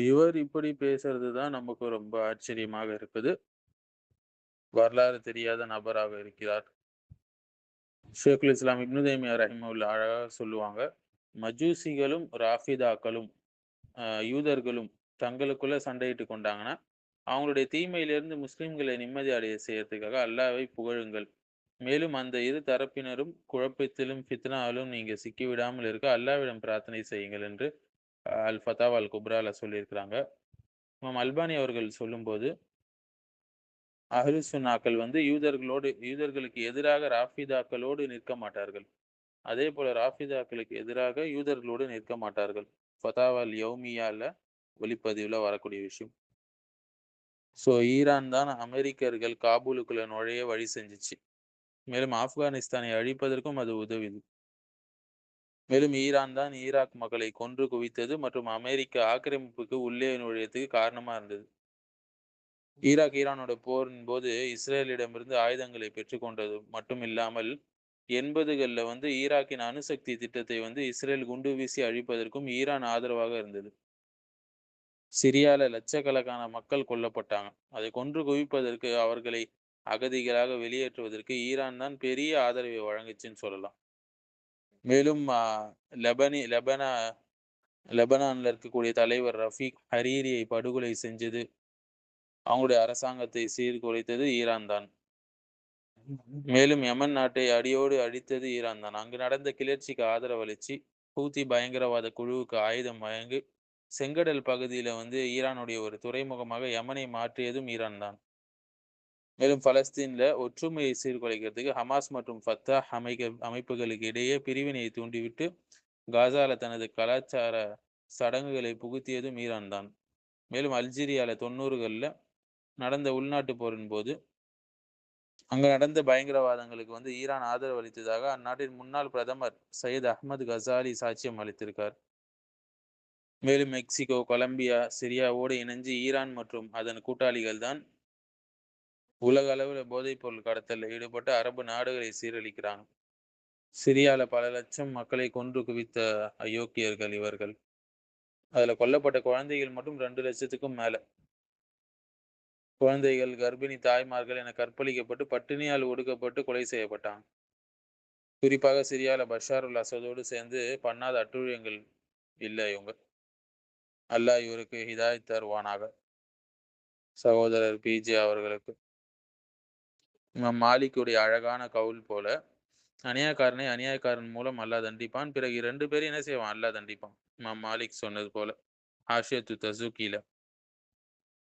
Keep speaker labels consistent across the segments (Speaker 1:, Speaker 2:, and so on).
Speaker 1: இவர் இப்படி பேசுறது தான் நமக்கு ரொம்ப ஆச்சரியமாக இருக்குது. வரலாறு தெரியாத நபராக இருக்கிறார். ஷேக்குல் இஸ்லாம் இப்னு தைமியா ரஹிமஹுல்லாஹ் அழகா சொல்லுவாங்க. மஜூசிகளும், ராஃபிதாக்களும், யூதர்களும் தங்களுக்குள்ள சண்டையிட்டுக் கொண்டாங்கன்னா, அவங்களுடைய தீமையிலிருந்து முஸ்லிம்களை நிம்மதி அடைய செய்யறதுக்காக அல்லாஹ்வை புகழுங்கள். மேலும் அந்த இரு தரப்பினரும் குழப்பத்திலும், ஃபித்னாவிலும் நீங்க சிக்கிவிடாமல் இருக்க அல்லாஹ்விடம் பிரார்த்தனை செய்யுங்கள் என்று அல் ஃபதாவா அல் குப்ரால சொல்லியிருக்கிறாங்க. இமாம் அல்பானி அவர்கள் சொல்லும்போது, அஹ்லு சுன்னாக்கள் வந்து யூதர்களுக்கு எதிராக ராஃபிதாக்களோடு நிற்க மாட்டார்கள். அதேபோல ராஃபிதாக்களுக்கு எதிராக யூதர்களோடு நிற்க மாட்டார்கள். ஃபதாவா அல் யௌமியால ஒளிப்பதிவுல வரக்கூடிய விஷயம். ஈரான் தான் அமெரிக்கர்கள் காபூலுக்குள்ள நுழைய வழி செஞ்சுச்சு. மேலும் ஆப்கானிஸ்தானை அழிப்பதற்கும் அது உதவியது. மேலும் ஈரான் தான் ஈராக் மக்களை கொன்று குவித்தது மற்றும் அமெரிக்க ஆக்கிரமிப்புக்கு உள்ளே நுழையத்துக்கு காரணமா இருந்தது. ஈரானோட போரின் போது இஸ்ரேலிடமிருந்து ஆயுதங்களை பெற்றுக்கொண்டது மட்டும் இல்லாமல் 80களில் வந்து ஈராக்கின் அணுசக்தி திட்டத்தை வந்து இஸ்ரேல் குண்டு வீசி அழிப்பதற்கும் ஈரான் ஆதரவாக இருந்தது. சிரியால லட்சக்கணக்கான மக்கள் கொல்லப்பட்டாங்க. அதை கொன்று குவிப்பதற்கு, அவர்களை அகதிகளாக வெளியேற்றுவதற்கு ஈரான் தான் பெரிய ஆதரவை வழங்குச்சுன்னு சொல்லலாம். மேலும் லெபனான்ல இருக்கக்கூடிய தலைவர் ரஃபீக் ஹரீரியை படுகொலை செஞ்சது, அவங்களுடைய அரசாங்கத்தை சீர்குலைத்தது ஈரான் தான். மேலும் யமன் நாட்டை அடியோடு அழித்தது ஈரான் தான். அங்கு நடந்த கிளர்ச்சிக்கு ஆதரவளிச்சு ஹூத்தி பயங்கரவாத குழுவுக்கு ஆயுதம் வழங்கி செங்கடல் பகுதியில வந்து ஈரானுடைய ஒரு துறைமுகமாக யமனை மாற்றியதும் ஈரான் தான். மேலும் பலஸ்தீன்ல ஒற்றுமையை சீர்குலைக்கிறதுக்கு ஹமாஸ் மற்றும் ஃபத்தாஹ் அமைப்புகளுக்கு இடையே பிரிவினையை தூண்டிவிட்டு காசால தனது கலாச்சார சடங்குகளை புகுத்தியதும் ஈரான் தான். மேலும் அல்ஜீரியால 90களில் நடந்த உள்நாட்டு போரின் போது அங்க நடந்த பயங்கரவாதங்களுக்கு வந்து ஈரான் ஆதரவு அளித்ததாக அந்நாட்டின் முன்னாள் பிரதமர் சையத் அஹ்மத் கசாலி சாட்சியம் அளித்திருக்கார். மேலும் மெக்சிகோ, கொலம்பியா, சிரியாவோடு இணைஞ்சு ஈரான் மற்றும் அதன் கூட்டாளிகள் தான் உலக அளவில் போதைப் பொருள் கடத்தலில் ஈடுபட்டு அரபு நாடுகளை சீரழிக்கிறாங்க. சிரியால பல லட்சம் மக்களை கொன்று குவித்த அயோக்கியர்கள் இவர்கள். அதுல கொல்லப்பட்ட குழந்தைகள் மட்டும் 2 லட்சத்துக்கும் மேல. குழந்தைகள், கர்ப்பிணி தாய்மார்கள் என கற்பழிக்கப்பட்டு பட்டினியால் ஒடுக்கப்பட்டு கொலை செய்யப்பட்டாங்க. குறிப்பாக சிரியால பஷார் உல் அசதோடு சேர்ந்து பண்ணாத அட்டூழியங்கள் இல்லை இவங்க. அல்லாஹ் இவருக்கு ஹிதாயத் தருவானாக. சகோதரர் பிஜே அவர்களுக்கு. மாலிக்குடைய அழகான கவுல் போல, அநியாயக்காரனை அநியாயக்காரன் மூலம் அல்லாஹ் தண்டிப்பான், பிறகு 2 பேரும் என்ன செய்வான்? அல்லாஹ் தண்டிப்பான். மாலிக் சொன்னது போல ஆஷியத்து தசூக்கில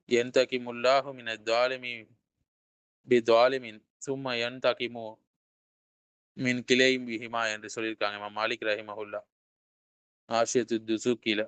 Speaker 1: யன்தகிமுல்லாஹு மினத் தாலிமி பித்வாலிமின் சும்ம யன்தகிமு மின் கிளையும் பிஹிமா என்று சொல்லியிருக்காங்க இமாம் மாலிக் ரஹிமஹுல்லா ஆஷியத்து துசூக்கில.